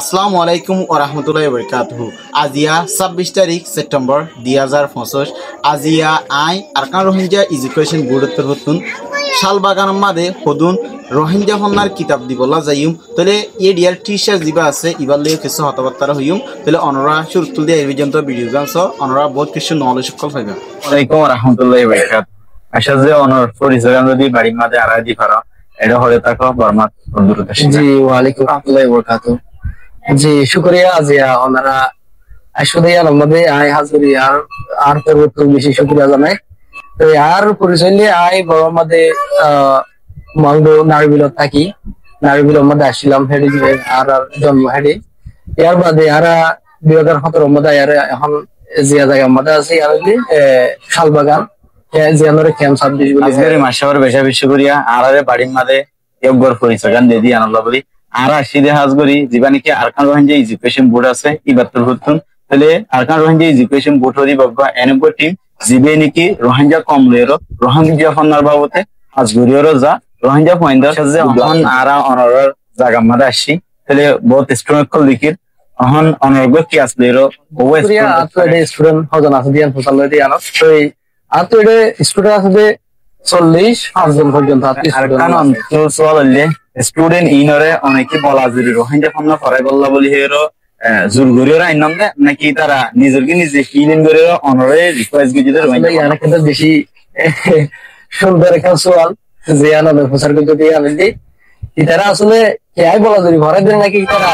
আসসালামু আলাইকুম ওয়া রাহমাতুল্লাহি ওয়া বারাকাতুহু। আজিয়া 26 তারিখ সেপ্টেম্বর 2025 আজিয়া আই আরকান রোহিঙ্গা এডুকেশন বোর্ড তরফতুন শালবাগান মাদে হদুন রোহিঙ্গা হন্নার কিতাব দিবলা যাইম তাহলে এডিয়ার টিচার দিবা আছে ইবালে কিছু হতবার্তা হইম তাহলে অনরা শুরুতুল দিয়ে এই পর্যন্ত ভিডিও গানছ অনরা বহুত কিছু নলেজ সকল পাইবা। ওয়ালাইকুম ওয়া রাহমাতুল্লাহি ওয়া বারাকাতুহু। আশা যে অনর পরিচয় যদি বাড়ির মাঝে আড়াই দি পারো এটা হলে তাকে বর্মাত বন্ধুর কাছে। জি ওয়ালাইকুম রাহমাতুল্লাহি ওয়া বারাকাতুহু। জি শুকরিয়া আজিয়া ওনারা আসলে আমাদের আই হাজরি আর তো বেশি শুকরিয়া জানাই। তো আর পরিচয় নিয়ে আই বড় আমাদের মালদো নারবিলত থাকি নারবিলের মধ্যে আসছিলাম হেডি আর জন্ম হেডি এর বাদে আর 2017 মধ্যে আর এখন জিয়া জায়গা মধ্যে আছে আর শালবাগান জিয়ানোরে ক্যাম্প সাবডিশ বলি আজকের মাসের বেশা বেশি করিয়া আর বাড়ির মাঝে একবার পরিচয় গান দিয়ে আনন্দ বলি আর আসিদে হাজগরি জীবানিকে আরকান রোহিঙ্গা এডুকেশন বোর্ড আছে ইবাত্তর হতুন তাহলে Arkan Rohingya education board Hari বাবা এনব টিম জিবে নাকি রোহিঙ্গা কমলেরো রোহিঙ্গা ফন্নার বাবতে হাজগরিরো যা রোহিঙ্গা পয়েন্টার সাজে অহন আরা অনরর জায়গা মাঝে আসি তাহলে বহুত স্টুডেন্ট কল লিখির অহন অনরগ কি আসলেরো ওয়েস স্টুডেন্ট হজন আছে দিয়ান ফসালে দিয়ান তো আর তো এটা স্টুডেন্ট আছে 40 জন পর্যন্ত আরকান অন্তর সোয়ালে স্টুডেন্ট ইনরে অনেকে বলা জুরি রোহিঙ্গা ফন্না ফরাই বল্লা বলি হেরো জুরগুরির আইনম দে নাকি তারা নিজেকে নিজে ফিলিং করে অনরে রিকোয়েস্ট গিয়ে দিতে রোহিঙ্গা ইয়ার কিন্তু বেশি সুন্দর একটা সওয়াল যে আনা প্রচার করতে দিয়ে আমি দি ইতারা আসলে কেই বলা জুরি ভরাই দেন নাকি তারা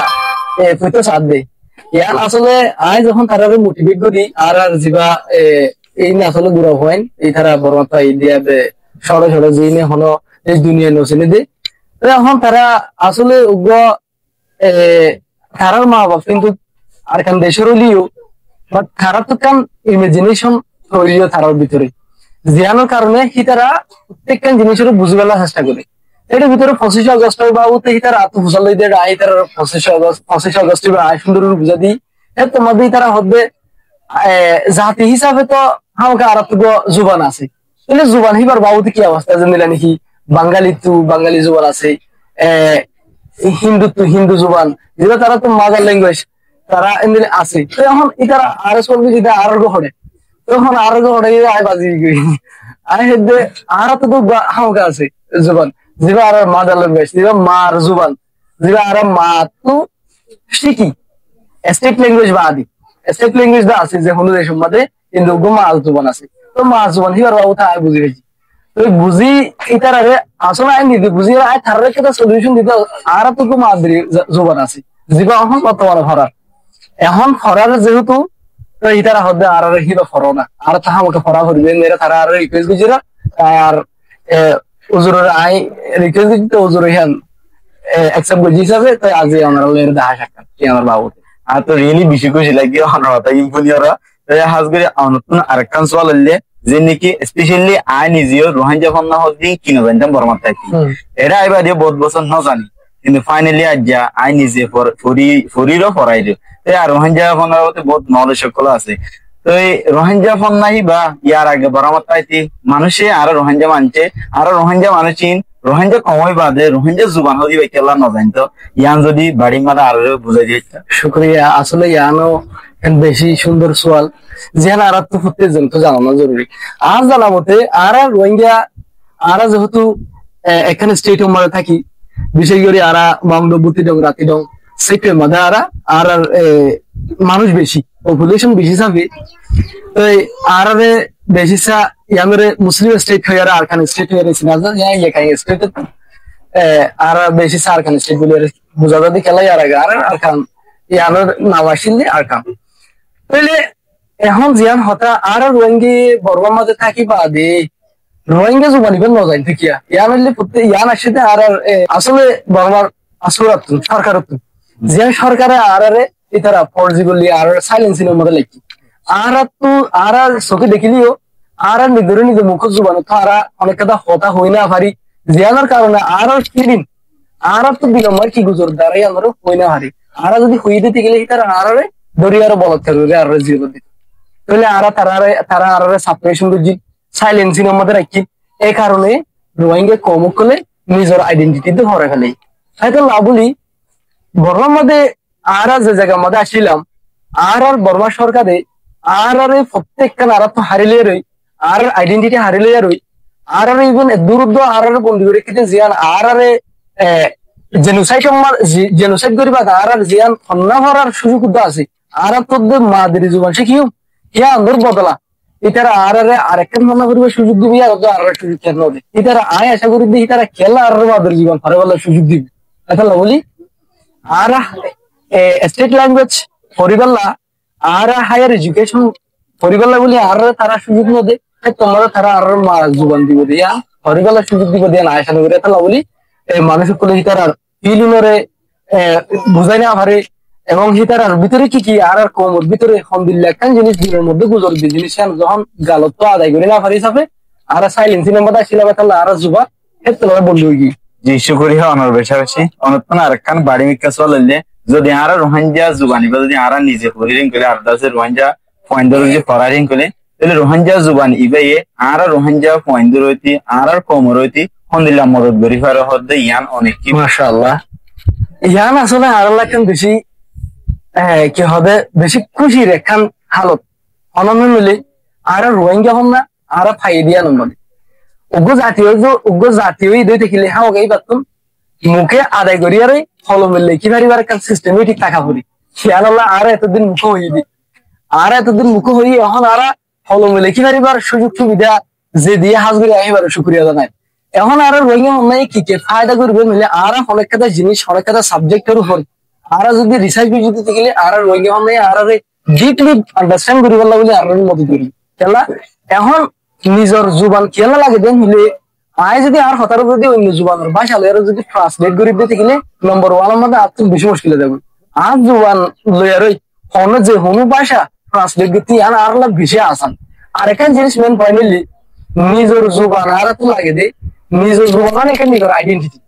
কইতো সাথ দে ইয়ার আসলে আই যখন তারা মোটিভেট করি আর জিবা এই না আসলে গুড়া হয় এই তারা বড় মাত্রা ইন্ডিয়া সরে সরে জিনে হলো এই দুনিয়া নছিনে দে এখন তারা আসলে উগ্র তারার মা বাপ কিন্তু আর কান দেশের হলিও বাট তারা তো কান ইমাজিনেশন তৈরিও তারার ভিতরে জিয়ানোর কারণে হি তারা প্রত্যেকটা জিনিসের বুঝবেলার চেষ্টা করে এটার ভিতরে 25 আগস্ট বাবুতে হি তারা আত্মফুসাল দিয়ে আই তারা 25 আগস্ট আই সুন্দর বুঝা দিই তোমাদের তারা হবে জাতি হিসাবে তো আমাকে আর জুবান আছে তাহলে জুবান হিবার বাবুতে কি অবস্থা জানিলা নাকি বাঙালি জুবান আছে হিন্দু জুবান যেটা তারা তো মাদার ল্যাঙ্গুয়েজ তারা এমনি আছে এখন তারা আর চলবে যেটা আরোগ্য হরে তখন আরোগ্য হরে আয় বাজি আয় হেদে আর তো হামকা আছে জুবান যেটা আর মাদার ল্যাঙ্গুয়েজ যেটা মার জুবান যেটা আর মা তো শিখি স্টেট ল্যাঙ্গুয়েজ বা আদি স্টেট ল্যাঙ্গুয়েজ দা আছে যে হলো দেশের মধ্যে কিন্তু মা জুবান আছে তো মা জুবান হিবার বাবু তা বুঝি গেছি বুঝি ইতারে আসলে আই নিদি বুঝি আই থারার একটা সলিউশন দিতে আর তো মাদ্রি জোবান আছে জিবা এখন বর্তমানে ফরার এখন ফরার যেহেতু ইতারা হদে আর হিবা ফরো না আর তাহা আমাকে ফরা করবে মেরা তারা আর রিকোয়েস্ট বুঝিরা আর উজুরের আই রিকোয়েস্ট দিতে উজুর হিয়ান অ্যাকসেপ্ট বুঝি হিসাবে তাই আজ আমরা লের দেখা সাক্ষাৎ কি আমার বাবু আর তো রিয়েলি বেশি খুশি লাগে অনরতা ইম্পুনিয়রা তাই হাজগরি নতুন আরেকখান সওয়াল হইলে যে নাকি স্পেশালি আই নিজেও রোহিঙ্গা ফন্না হদি কিনো জানতাম বর্মাত থাকি এরা এবার দিয়ে বহুত বছর ন জানি কিন্তু ফাইনালি আজ যা আই নিজে ফরিরও ফরাই দিও আর রোহিঙ্গা ফন্নার মধ্যে বহুত নলেজ সকল আছে তো এই রোহিঙ্গা ফন্নাই বা ইয়ার আগে বর্মাত পাইতি মানুষে আরো রোহিঙ্গা মানছে আরো রোহিঙ্গা মানুষিন রোহিঙ্গা কমই বাদে রোহিঙ্গা জুবান হদি ভাই কেলা ন জানতো ইয়ান যদি বাড়ি মারা আরো বুঝাই দিয়ে শুক্রিয়া আসলে ইয়ানো বেশি সুন্দর সোয়াল যেন আর তো প্রত্যেকজন তো জানানো জরুরি আর জানা মতে আর রোহিঙ্গা আর যেহেতু এখানে স্টেট মধ্যে থাকি বিশেষ করে আর বাংলাবতী ডং রাতি ডং সেটের মধ্যে আর মানুষ বেশি পপুলেশন বেশি থাকবে আর বেশি ইয়ামের মুসলিম স্টেট হয়ে আর আরখান স্টেট হয়ে রয়েছে না স্টেট আর বেশি আরখান স্টেট বলে বোঝা যাবে খেলাই আর আরখান ইয়ামের নাম আসলে আরখান তাহলে এখন জিয়ান হতা আর রোহিঙ্গি বর্মার মাঝে থাকি বাদে রোহিঙ্গা জুবানিবেন নজাইন থাকিয়া ইয়ান হইলে ইয়ান আসিতে আর আসলে বর্মার আসুরাত সরকার জিয়ান সরকারে আর ইতারা ফর্জি করলি আর সাইলেন্সিনের মধ্যে লেখি আর চোখে দেখিলিও আর নিজের নিজের মুখ জুবান তো আর অনেক কথা হতা হই না পারি জিয়ানোর কারণে আর ফিরিন আর তো বিলম্বার কি গুজর দ্বারাই আমার হই না পারি আর যদি হই দিতে গেলে তারা আর দরিয়ার বলত থাকবে আর জীবন দিতে তাহলে আর তারা আর সাপারেশন বুঝি সাইলেন্সিং আমাদের রাখি এই কারণে রোহিঙ্গা কম করলে নিজের আইডেন্টিটি তো হরে ফেলে হয়তো না বলি বড় মধ্যে আর যে জায়গার মধ্যে আসছিলাম আর বর্মা সরকারে আর প্রত্যেকখান আর তো হারিলে রই আর আইডেন্টিটি হারিলে রই আর ইভেন দূরত্ব আর বন্ধু করে কিন্তু জিয়ান আর জেনোসাইড করিবা আর জিয়ান হন্না ভরার সুযোগ আছে আর তোদের মাদের জীবন শিখিও ইয়া আন্দোর বদলা ইতারা আরেকটা মনে করবে সুযোগ দিবি আর সুযোগ কেন হবে ইতারা আয় আশা করি দিই তারা খেলা আর মাদের জীবন হারে বলার সুযোগ দিবি এটা বলি আর স্টেট ল্যাঙ্গুয়েজ পরিবাল্লা আর হায়ার এডুকেশন পরিবাল্লা বলি আর তারা সুযোগ নদে তোমার তারা আর জীবন দিব দিয়া পরিবাল্লা সুযোগ দিব দিয়া না আশা করি এটা বলি মানুষ করলে তারা ফিলিমরে বুঝাই না পারে এবং হিতার ভিতরে কি কি আর কমর ভিতরে আলহামদুলিল্লাহ একটা জিনিস দিনের মধ্যে গুজর দিয়ে জিনিস যখন গালত তো আদায় করে না পারি হিসাবে আর সাইলেন্সিনের মধ্যে আসছিলাম তাহলে আর যুবা ক্ষেত্রে বন্ধু কি জি শুকরি অনর বেশাবেশি অনতন আরেকখান বাড়ি মিকা চললে যদি আর রোহিঙ্গা জুবানি বা যদি আর নিজে হরিং করে আর দাসের রোহিঙ্গা পয়েন্টর যে ফরারিং করে তাহলে রোহিঙ্গা জুবানি ইবে আর রোহিঙ্গা পয়েন্টর হইতি আর কমর হইতি আলহামদুলিল্লাহ মদত করি ফার হদ্দে ইয়ান অনেক কি মাশাআল্লাহ ইয়ান আসলে আর লাখান বেশি কি হবে বেশি খুশির একখান হালত অনন্য মিলে আর রোহিঙ্গা হন না আর ফাই দিয়া নম্বর উগ্র জাতীয় দুই দেখিলে হ্যাঁ ওকেই পারতাম মুখে আদায় করি আর ফল মিললে কি পারিবার একটা সিস্টেমেটিক টাকা পড়ি খেয়াল আল্লাহ আর এতদিন মুখ হয়ে দি আর এতদিন মুখ হয়ে এখন আর ফল মিলে কি পারিবার সুযোগ সুবিধা যে দিয়ে হাজ করে আহিবার শুক্রিয়া জানায় এখন আর রোহিঙ্গা নাই কি কে ফায়দা করবে মিলে আর অনেক কথা জিনিস অনেক কথা সাবজেক্টের উপর আর যদি রিসার্চ দিতে গেলে আর রোহিঙ্গা নাই আর ডিপলি আন্ডারস্ট্যান্ড করি বললা বলে আর মদত করি কেলা এখন নিজের জুবান কেলা লাগে দেন মিলে আয় যদি আর হতার যদি অন্য জুবানের ভাষা লয়ার যদি ট্রান্সলেট করে দিতে গেলে নম্বর ওয়ানের মধ্যে আর বেশি মুশকিল যাবে আর জুবান লয়ারই হন যে হনু ভাষা ট্রান্সলেট করতে আর বেশি আসান আর এখান জিনিস মেন পয়েন্ট নিলি নিজের জুবান আর তো লাগে দে নিজের জুবান এখানে নিজের আইডেন্টিটি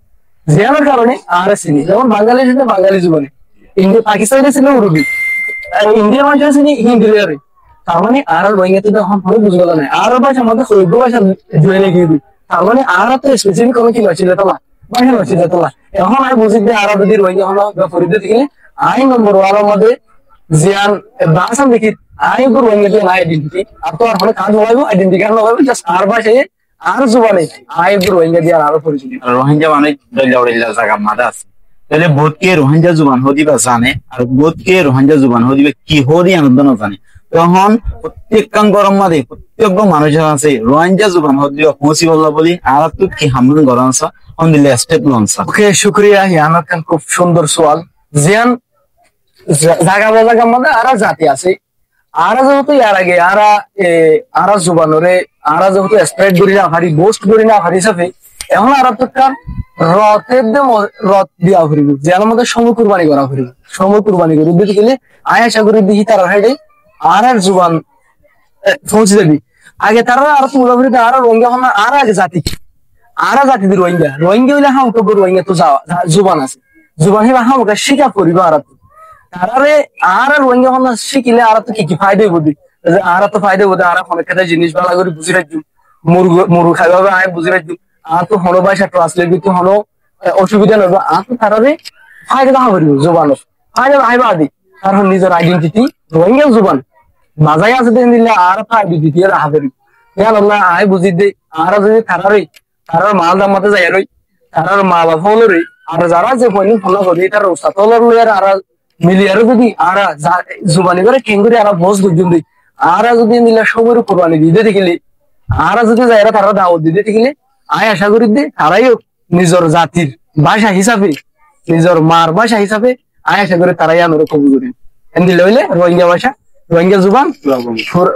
যেমন কারণে আর চিনি যেমন বাঙালি ছিল বাঙালি জুবানে ইন্ডিয়া পাকিস্তানে ছিল উর্দু ইন্ডিয়ার মানুষ চিনি হিন্দি লয়ারে তার মানে আর রোহিঙ্গা তো এখন পুরো বুঝ গেল না আর ভাষা আমাদের সৈন্য ভাষা জুয়ে লেগে দিই তার মানে আর তো স্পেসিফিক কোনো কি নছিল তোলা ভাষা নছিল তোলা এখন আর বুঝি যে আর যদি রোহিঙ্গা হলো ফরিদে থেকে আই নম্বর ওয়ালার মধ্যে জিয়ান ভাষা দেখি আই গো রোহিঙ্গা তো আইডেন্টিটি আর তো আর হলে কাজ হলো আইডেন্টিটি কারণ হবে জাস্ট আর ভাষায় আর জুবানে আই গো রোহিঙ্গা দিয়ে আরো পরিচিত রোহিঙ্গা মানে দলিলা জায়গা মাদা আছে তাহলে বোধকে রোহিঙ্গা জুবান হদিবা জানে আর বোধকে রোহিঙ্গা জুবান হদিবা কি হদি আনন্দ না জানে তখন প্রত্যেক গরম মাদে প্রত্যেক মানুষ আছে রোহিঙ্গা জুবান হদিবা পৌঁছি বললা বলি আর তো কি হামলান গরম আছে আলহামদুলিল্লাহ স্টেপ লঞ্চা ওকে শুকরিয়া ইয়ানার খান খুব সুন্দর সওয়াল জিয়ান জায়গা মধ্যে আর জাতি আছে আর যেহেতু ইয়ার আগে আর জুবানরে আর যেহেতু স্প্রেড করি না পারি বোস্ট করি না পারি হিসাবে এখন আর তোর রথ দিয়া ফুরিব যে আমার মধ্যে সময় কুরবানি করা ফুরিব সময় কুরবানি করি দিতে গেলে আয় আশা করি দেখি তার হাইডে আর জুবান পৌঁছে যাবি আগে তারা আর তুলা ফুরিতে আর রোহিঙ্গা হন আর আগে জাতি আর জাতি রোহিঙ্গা হইলে হাম তো রোহিঙ্গা তো জুবান আছে জুবান হিবা হামকা শিকা করিব আর তারারে আর রোহিঙ্গা হন শিখিলে আর তো কি ফায়দা হইবি আর তো ফায়দা হইবো আর অনেক কথা জিনিস ভালো করে বুঝি রাখবি মুরু খাইবা আয় বুঝি রাখবি আর তো হলো ভাষা ট্রান্সলেট করতে হলো অসুবিধা নয় আর তো তারারে ফায়দা দেখা করিব জুবানের ফায়দা হাইবা আদি কারণ নিজের আইডেন্টিটি রোহিঙ্গা জুবান বাজাই আছে দিলে আর আইডেন্টিটি রাখা করিব আল্লাহ আয় বুঝি দে আর যদি তারার মাল দামাতে যাই রই তারার মা বাপ হলো রে আর যারা যে পয়নি ফলো করি তার উস্তাদ হলো আর মিলিয়ারও যদি আর জুবানি করে কেঙ্গুরি আর বস দুজন দিই আর যদি মিলা সবর কোরবানি দিতে দেখিলে আর যদি যাইরা তারা দাওয়াত দিতে দেখিলে আয় আশা করি দে তারাইও নিজের জাতির ভাষা হিসাবে নিজের মার ভাষা হিসাবে আয় আশা করে তারাই আমরা কবুল করি এমনি লইলে রোহিঙ্গা ভাষা রোহিঙ্গা জুবান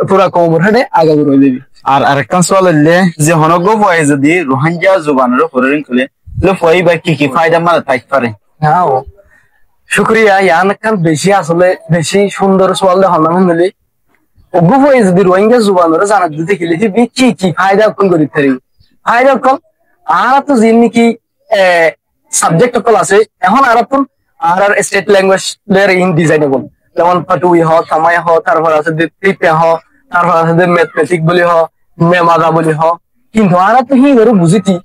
পুরা কমর হাটে আগে রয়ে দেবি আর আরেকটা সওয়াল হইলে যে হনগ হয় যদি রোহিঙ্গা জুবানের উপরে খুলে ফই বা কি ফায়দা মারা থাকতে পারে হ্যাঁ শুক্রিয়া ইয়ান খান বেশি আসলে বেশি সুন্দর সওয়াল হলাম মিলি ওগু হয় যদি রোহিঙ্গা জুবানের জানা দিতে গেলে কি ফায়দা কোন করি পারি ফায়দা কোন আর তো যিনি কি সাবজেক্ট কল আছে এখন আর তো আর state language layer in designable যেমন পাটুই হ তামাই হ তারপর আছে ত্রিপে হ তারপর আছে ম্যাথমেটিক বলি হ মেমাদা বলি হ কিন্তু আর তো হি ধরো বুঝিতি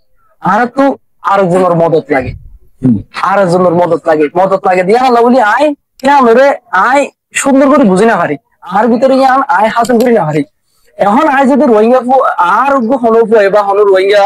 আর তো আর একজনের মদত লাগে মদত লাগে দিয়া আল্লাহ বলি আয় আমরা আয় সুন্দর করে বুঝি না পারি আর ভিতরে আয় হাসিল করি না পারি এখন আয় যদি রোহিঙ্গা আর হলো বা হলো রোহিঙ্গা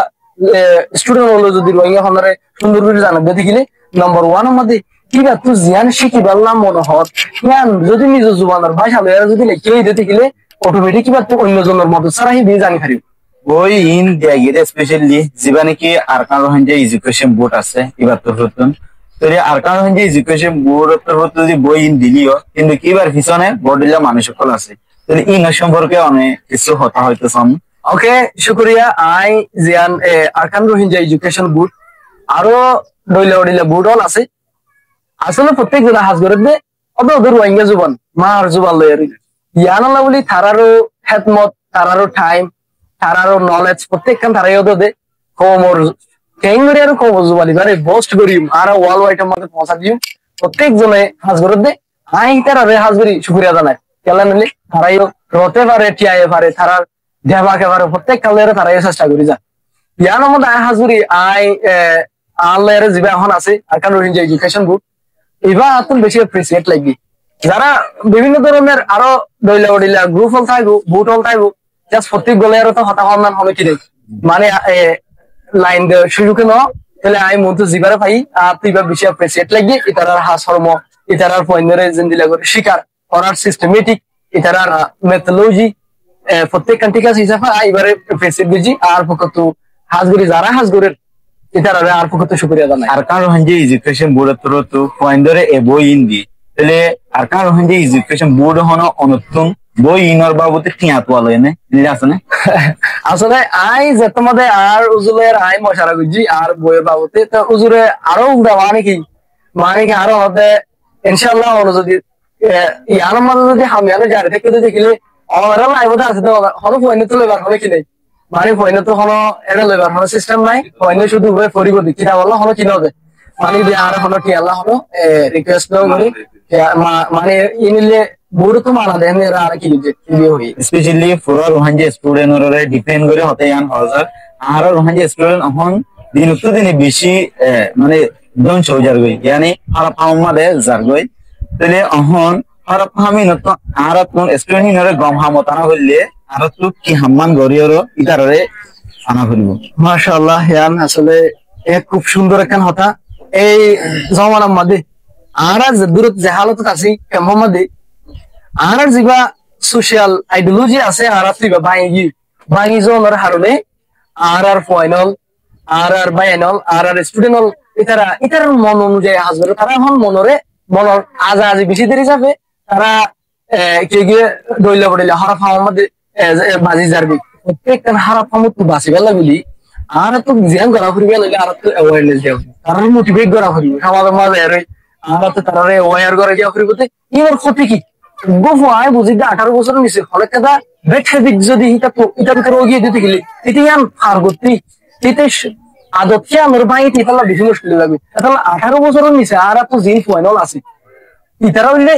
স্টুডেন্ট হলো যদি রোহিঙ্গা হনারে সুন্দর করে জানাবে দেখিলে নম্বর ওয়ান মধ্যে কিবা তুই জিয়ান শিখি পারলাম মনে হত জ্ঞান যদি নিজ জুবানের ভাষা লয়া যদি লিখে দিতে গেলে অটোমেটিক কিবা তুই অন্যজনের মতো ছাড়া দিয়ে জানি পারিব ওই ইন দিয়া গিয়ে স্পেশালি যেবা নাকি আরকান রোহিঙ্গা এডুকেশন বোর্ড আছে এবার তো নতুন তো আরকান রোহিঙ্গা এডুকেশন বোর্ড যদি বই ইন দিলিও কিন্তু কিবার পিছনে বড়িলা মানুষ সকল আছে তাহলে ইন সম্পর্কে অনেক কিছু হতা হইতেছন ওকে শুক্রিয়া আই জিয়ান আরকান রোহিঙ্গা এডুকেশন বোর্ড আরো ডইলা ডইলা বোর্ড অল আছে আসলে প্রত্যেক জেলা হাজ করে দে ওদের রোহিঙ্গা জুবান মার জুবান লয়ে ইয়ানালা বলি তারারও হেদমত তারারও টাইম তারারও নলেজ প্রত্যেকখান তারাই ওদের দে কোমর কেঙ্গরি আর কোমর জুবানি মানে পোস্ট করি আর ওয়াল ওয়াইটের মধ্যে পৌঁছা দিও প্রত্যেক জনে হাজ করে দে আই তারারে হাজ করি শুক্রিয়া জানাই কেলা নিলে তারাইও রতে পারে টিয়ায়ে পারে তারার দেবাকে পারে প্রত্যেক কালের তারাই চেষ্টা করি যা ইয়ানোর মধ্যে আই হাজ করি আই আল্লাহর জিবা এখন আছে আরকান রোহিঙ্গা এডুকেশন বোর্ড এবার এখন বেশি অ্যাপ্রিসিয়েট লাগবে যারা বিভিন্ন ধরনের আরো দইলা ওডিলা গ্রুপ হল থাকবো বুট হল থাকবো জাস্ট প্রত্যেক গলে আরো তো হতা হওয়ার হবে কি মানে লাইন সুযোগে ন তাহলে আমি মতো জিবারে পাই আর তুই বা বেশি অ্যাপ্রিসিয়েট লাগবে এটার হাসর্ম এটার পয়েন্টরে জিন্দিলা করে শিকার করার সিস্টেমেটিক এটার মেথোলজি প্রত্যেক ঠিক আছে হিসাবে এবারে অ্যাপ্রিসিয়েট দিচ্ছি আর পক্ষ হাজগুড়ি যারা হাজগুড়ের এটার আর পক্ষ শুক্রিয়া জানাই আরকান রোহিঙ্গা এডুকেশন বোর্ডের তরফ পয়েন্টরে এ বই ইন দি তাহলে আরকান রোহিঙ্গা এডুকেশন বোর্ড হনো অনুত্তম বই ইনর বাবুতে টিয়াত ওয়ালো এনে আছে না আসলে আই যে তোমাদের আর উজুলের আই মশারা গুজি আর বইয়ের বাবুতে তো উজুরে আরো দেওয়া মানে কি আরো হবে ইনশাআল্লাহ হলো যদি ইয়ার মধ্যে যদি হামিয়ানো জারি থেকে দেখিলে আমারও লাইভতে আছে তো হলো পয়েন্ট তো লেবার হবে কি নাই মানে পয়েন্ট তো হলো এটা লেবার হলো সিস্টেম নাই পয়েন্ট শুধু হয়ে পরিব দিকিরা বললো হলো কি হবে মানে যে আর হলো কি আল্লাহ হলো রিকোয়েস্ট করি মানে ইনিলে বুড়ো তো মানা দেন এরা আর কি হই স্পেশালি পুরো রোহিঙ্গা স্টুডেন্টরে ডিপেন্ড করে হতে ইয়ান হাজার আর রোহিঙ্গা স্টুডেন্ট এখন দিন দিনে বেশি মানে দন চৌজার গই ইয়ানি হারাপ আমাদে জার গই তাহলে এখন হারাপ হামি নত আর কোন স্টুডেন্ট ইনরে গম হামতানা হইলে আর তো কি হাম্মান গরিয়র ইতারে আনা হইব মাশাআল্লাহ ইয়ান আসলে এক খুব সুন্দর একখান হতা এই জমানার মধ্যে আর দূরত যে হালত আছে কেমন মধ্যে আর যা সোশ্যাল আইডিওলজি আছে আর তুইবা ভাঙি জনের হারণে আর ফাইনাল আর বাইনাল আর স্টুডেন্ট ইতার মন অনুযায়ী হাজবে তারা এখন মনের আজি বেশি দেরি যাবে তারা কে গিয়ে দইলা পড়িলা হারাপ হাওয়ার মধ্যে বাজি যাবি প্রত্যেকটা হারাপ হামত বাঁচি গেলা বলি আর তো জ্ঞান করা ফুরিবে লাগে আর তো অ্যাওয়ারনেস দেওয়া তারা মোটিভেট করা ফুরিবে সমাজের মাঝে আর তো তারা অ্যাওয়ার করে দেওয়া ফুরিবে এবার ক্ষতি কি গফু আয় বুঝি 18 বছর নিচে ফলে কেদা ব্যাড হ্যাবিট যদি এটা ভিতরে ওগিয়ে দিতে গেলে এতে ইয়ান ফার করতে এতে আদত কে আমার ভাই তাহলে বেশি মুশকিল লাগবে তাহলে 18 বছরের নিচে আর তো জিন ফাইনাল আছে ইতারা হইলে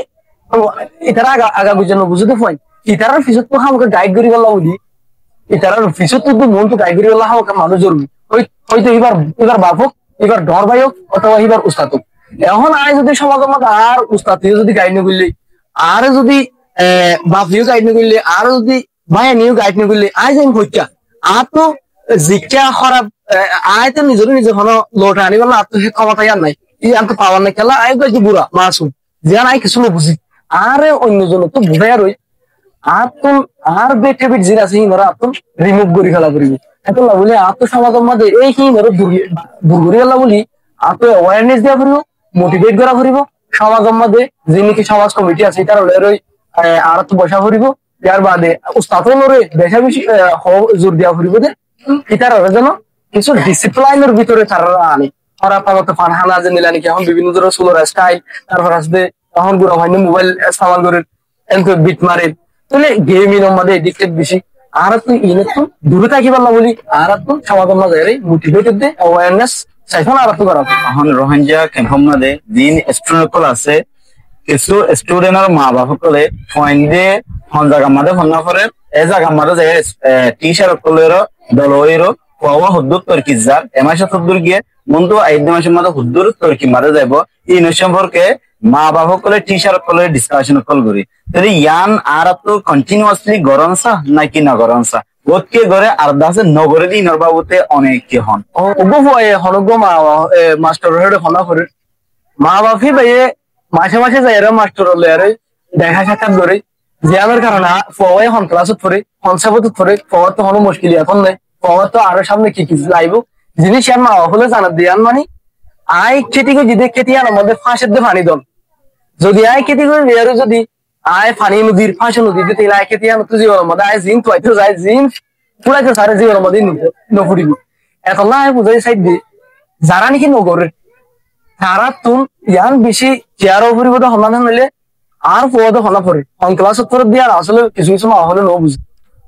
ইতারা আগা বুঝানো বুঝতে ফাইন ইতারার ফিসত তো আমাকে গাইড করি গেল বলি ইতারার ফিসত তো মন তো গাইড করি গেল আমাকে মানুষ জরুরি হয়তো এবার বাপক এবার ডর ভাই হোক অথবা এবার উস্তাদ হোক এখন আয় যদি সমাজের মধ্যে আর উস্তাদ যদি গাইড না করলে আর যদি বাপিও গাইড না করলে আর যদি মায়া নিয়েও গাইড না করলে আয় যাই হইতা আর তো জিজ্ঞা খারাপ আয় তো নিজে হলো লোটা আনি বললো আর তো সে ক্ষমতা আর নাই আর তো পাওয়ার নাই খেলা আয় গাইছে বুড়া মাসুম যে নাই কিছু না বুঝি আর অন্যজন তো বুঝাই আর আর তো আর বেটেবিট জিন আছে হিনরা আর তো রিমুভ করি খেলা করিবি এখন বলি আর তো সমাজের মধ্যে এই হিনরা দূর করি গেলা বলি আর তো অ্যাওয়ারনেস দেওয়া করিব মোটিভেট করা করিব সমাজের মধ্যে যে নাকি সমাজ কমিটি আছে তার আর তো বসা করিব ইয়ার বাদে উস্তাদ লড়ে বেশা বেশি জোর দেওয়া করিব যে এটার যেন কিছু ডিসিপ্লাইনের ভিতরে তারা আনে ওরা পাবো ফানহানা যে নিলা নাকি এখন বিভিন্ন ধরনের সোলার স্টাইল তারপর আসবে তখন গুলো হয় মোবাইল সামান করে বিট মারে তাহলে গেমিং মধ্যে এডিক্টেড বেশি আর তো ইনে তো দূরে থাকি পারলাম বলি আর তো সমাজের মাঝে মোটিভেটেড দে অ্যাওয়ারনেস চাইফোন আর তো করা এখন রোহিঙ্গা ক্যাম্পের মধ্যে দিন স্টুডেন্ট আছে কিছু স্টুডেন্টের মা বাপ সকলে পয়েন্ট দিয়ে হন জায়গা মাঝে ফোনা করে এই জায়গা মাঝে যে টি শার্ট কলের দলের পাওয়া হুদ্দুর তর্কি যার এ মাসে হুদ্দুর গিয়ে বন্ধু 5 মাসের মধ্যে হুদ্দুর তর্কি মাঝে যাইব এই সম্পর্কে মা বাবা সকলে টিচার সকলে ডিসকাশন কল করি তাহলে ইয়ান আর তো কন্টিনিউয়াসলি গরমসা নাকি না গরমসা বোধকে গড়ে আর দাসে নগরে দিন বাবুতে অনেক কি হন ওগো হয় হনগো মাস্টার হেড হনা করে মা বাপি ভাইয়ে মাসে মাসে যাই মাস্টার হলে আরে দেখা সাক্ষাৎ করে যে আমার কারণে ফওয়াই হন ক্লাসত পড়ে কনসেপ্টত পড়ে ফওয়ার তো হনো মুশকিল এখন নাই ফওয়ার তো আরো সামনে কি কি লাইব জিনিস আর মা হলে জানা দিয়ান মানে আই খেতি করে যদি খেতি আর মধ্যে ফাঁসের দিয়ে পানি দল যদি আই খেতি করে বেয়ারে যদি আয় পানি নদীর ফাঁসে নদীতে তাহলে আই খেতি আনো তো জীবনের মধ্যে আয় জিন তো যায় জিন পুরাইতে সারে জীবনের মধ্যে নফুরিব এখন না বুঝাই সাইড দিয়ে যারা নাকি নগরের তারা তুম ইয়ান বেশি চেয়ারও ফুরিব তো সমাধান হইলে আর পদ হনা পড়ে অন ক্লাস উত্তর দিয়ে আসলে কিছু কিছু মা হলে নো বুঝে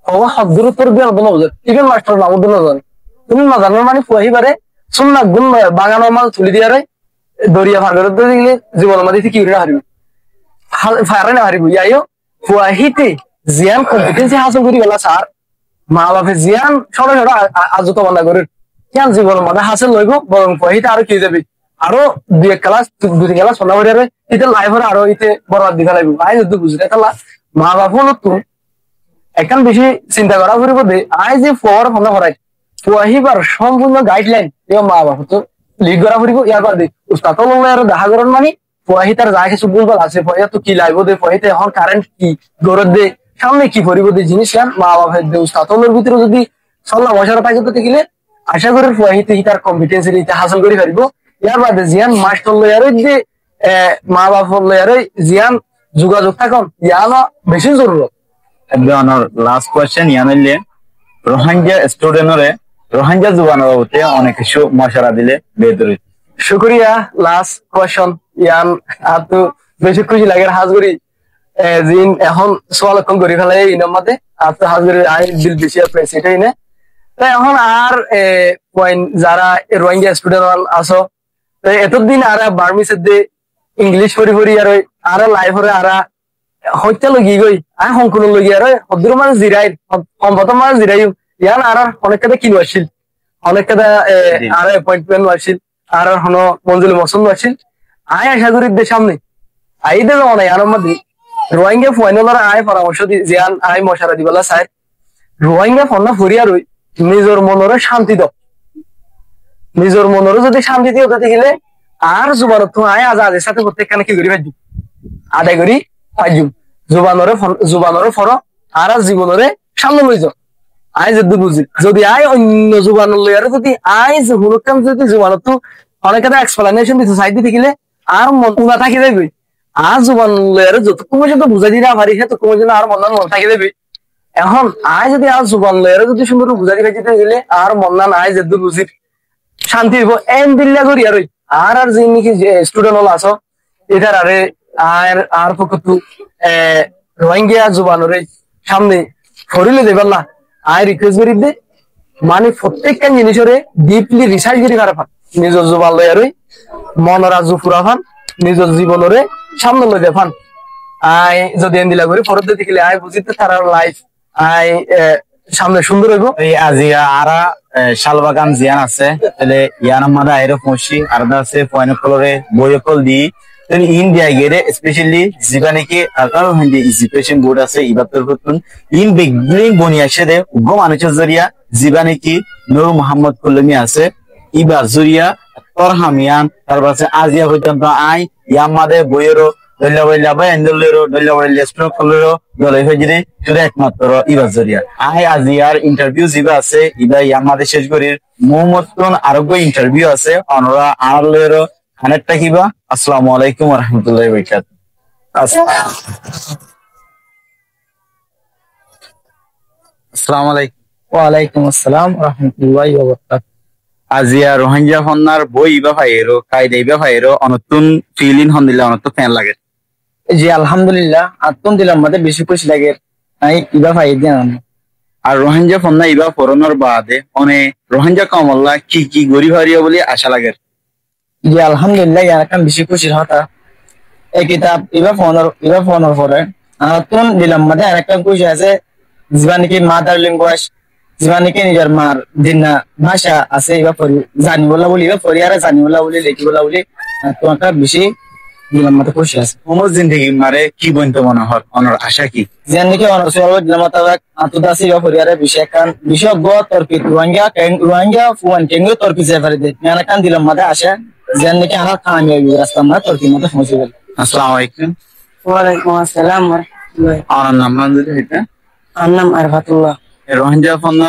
হওয়া শব্দের উত্তর দিয়ে না বুঝে ইভেন মাস্টার নাম না জানে তুমি না জানো মানে ফুয়াহিবারে শুননা গুণ বাগানের মাল তুলি দিয়ে দরিয়া ভাগের দিলে জীবনের মধ্যে কি উড়ে হারিব ফায়ারে না হারিব ইয়াইও ফুয়াহিতে জিয়ান কম্পিটেন্সি হাসিল করি গেলা স্যার মা বাপে জিয়ান সবাই আজত বান্ধা করে কেন জীবনের মধ্যে হাসিল লইব বরং ফুয়াহিতে আরো কি যাবে আরো দুই ক্লাস দুই ক্লাস শোনা হয়ে যাবে ইতে লাইফ আরো ইতে বরবাদ দিঘা লাগবে আই যদি বুঝলে তাহলে মা বাপও নতুন এখন বেশি চিন্তা করা ফুরিব দে আই যে ফর ফোন করাই ফুয়াহিবার সম্পূর্ণ গাইডলাইন এ মা বাপ তো লিড করা ফুরিব ইয়ার বাদে উস্তাদ আর দেখা করেন মানে ফুয়াহি তার যা কিছু বুঝবার আছে ফুয়াহিয়া তো কি লাগবে দে ফুয়াহিতে এখন কারেন্ট কি গরত দে সামনে কি করিব দে জিনিস মা বাপের দে উস্তাদের ভিতরে যদি সল্লা মশারা থাকে তো গেলে আশা করি ফুয়াহিতে তার কম্পিটেন্সি হাসিল করে পারিব ইয়ার বাদে জিয়ান মাস্টার লয়ারে যে মা বাপ লয়ারে জিয়ান যোগাযোগ থাকুন ইয়ান বেশি জরুরত অনার লাস্ট কোয়েশ্চেন ইয়ান হইলে রোহিঙ্গা স্টুডেন্টরে রোহিঙ্গা জুবানের বাবুতে অনেক কিছু মশারা দিলে বেদরি শুক্রিয়া লাস্ট কোয়েশ্চন ইয়ান আর তো বেশি খুশি লাগে হাজগুড়ি জিন এখন সোয়াল কম করে ফেলে ইনার মধ্যে আর তো হাজগুড়ি আই দিল বেশি আছে সেটাই না তাই এখন আর পয়েন্ট যারা রোহিঙ্গা স্টুডেন্ট আছো এতদিন আর বার্মিসের দিয়ে ইংলিশ পড়ি পড়ি আর লাইফ আর হত্যা লগি গই আর সংকুল লগি আর হদ্দুর মানে জিরাই সম্ভত মানে জিরাই ইয়ান আর অনেক কথা কিনো আসছিল অনেক কথা আর এপয়েন্টমেন্ট আসছিল আর হনো মঞ্জুল মসন্দ আসছিল আয় আশা করি সামনে আই দে যাওয়া নাই আর মধ্যে রোহিঙ্গা ফাইনাল আয় পরামর্শ দি জিয়ান আয় মশারা দিবলা চাই রোহিঙ্গা ফোন ফুরিয়া রই নিজের মনরে শান্তি দাও নিজের মনেরও যদি শান্তি দিয়ে হতে গেলে আর জুবানত তো আয় আজাদের সাথে প্রত্যেকখানে কি করি পাইজু আদায় করি পাইজু জুবানরে ফর আর জীবনরে সামনে লই যাও আয় যদি বুঝি যদি আয় অন্য জুবান লইয়ারে যদি আয় যে হুলকাম যদি জুবানত তো অনেক একটা এক্সপ্লেনেশন দিতে চাই দিতে গেলে আর মন উনা থাকি যাবে আর জুবান লইয়ারে যতক্ষণ পর্যন্ত বুঝাই দিতে পারি ততক্ষণ পর্যন্ত আর মন থাকি যাবে এখন আয় যদি আর জুবান লইয়ারে যদি সুন্দর বুঝাই দিতে গেলে আর মন না আয় যদি বুঝি শান্তি হইব এন দিল্লা করি আর যে নাকি স্টুডেন্ট হল আছো এটার আরে আর পক্ষতু রোহিঙ্গা জুবানরে সামনে ফরিলে দেবার না আয় রিকোয়েস্ট করি দে মানে প্রত্যেকটা জিনিসরে ডিপলি রিসার্চ করি পারে ফান নিজের জুবান লই আর মনরা জুফুরা ফান নিজের জীবনরে সামনে লই দে ফান আয় যদি এন দিলা করি ফরত দিতে গেলে আয় বুঝিতে তার লাইফ আয় সামনে সুন্দর হইব এই আজিয়া আরা শালবাগান জিয়ান আছে তাহলে ইয়ান আমাদের আইরো পৌঁছি আর আছে পয়েন্ট কলরে বইকল দি ইন্ডিয়া গেরে স্পেশালি জিবানিকে আকার হিন্দি এডুকেশন বোর্ড আছে ইবাতের হতুন ইন বিগলিং বনিয়াছে দে উগ্র মানুষের জরিয়া জিবানিকি নূর মোহাম্মদ কলমি আছে ইবা জরিয়া তরহামিয়ান তারপর আছে আজিয়া পর্যন্ত আই ইয়ামাদে বইয়েরও দল্লা বল্লা বা এন্ডলেরও দল্লা বল্লা স্ট্রোক কলরেও দলাই হয়ে শুধু একমাত্র ইবা জরিয়া আই আজিয়ার ইন্টারভিউ জিবা আছে ইবা ইয়ামাদে শেষ করির মোহাম্মদ আরোগ্য ইন্টারভিউ আছে অনরা আনালেরও খানেরটা কিবা আসসালামু আলাইকুম ওয়া রাহমাতুল্লাহি ওয়া বারাকাতুহু আসসালামু আলাইকুম ওয়া আলাইকুম আসসালাম ওয়া রাহমাতুল্লাহি ওয়া বারাকাতুহু আজিয়া রোহিঙ্গা ফন্নার বই ইবা ভাইয়েরও কায়দা ইবা ভাইয়েরও অনতুন ফিলিন হন দিলে অনত ফ্যান লাগে জি আলহামদুলিল্লাহ আত্মন দিলাম মধ্যে বেশি খুশি লাগে নাই ইবা ভাই দিন আর রোহিঙ্গা ফন্না ইবা ফরনের বাদে অনেক রোহিঙ্গা কমল্লা কি কি গরিব হারিয়া বলে আশা লাগে জি আলহামদুলিল্লাহ ইয়ারকাম বেশি খুশির হতা এই কিতাব ইবা ফোনের পরে আত্মন দিলাম মধ্যে আরেকটা খুশি আছে জীবানিকি মাদার ল্যাঙ্গুয়েজ জীবানিকি নিজের মার দিনা ভাষা আছে ইবা পড়ি জানিবলা বলি ইবা পড়ি আর জানিবলা বলি লেখিবলা বলি তোমাকে বেশি দিলাম মতো খুশি আছে মোমো জিন্দগি মারে কি বলতে মনে হয় অনর আশা কি যেন নাকি অনসল দিলাম মতো আন্তদাসী বা পরিবারে বিষয় কান বিশেষজ্ঞ তর্কি রোহিঙ্গা ফুয়ান কেঙ্গো তর্কি জেফারে দে মানে কান দিলাম মতো আশা যেন নাকি আমার কামি রাস্তা আমরা তর্কি মতো পৌঁছে গেল আসসালামু আলাইকুম ওয়ালাইকুম আসসালাম আমার নাম এটা আমার নাম আরফাতুল্লাহ রোহিঙ্গা ফন্না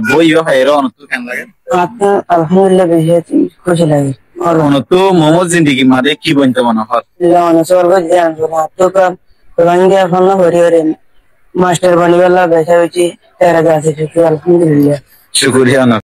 বইও হাইরো অনতো কেন লাগে আপনার আলহামদুলিল্লাহ বেশি খুশি লাগে অনতো মোমো জিন্দগি মারে কি বলতে মনে হয় অনসল জ্ঞান তো রোহিঙ্গা এখন হরি হরি মাস্টার বানিওয়ালা বেশা বেশি তেরা গাছে আলহামদুলিল্লাহ শুক্রিয়া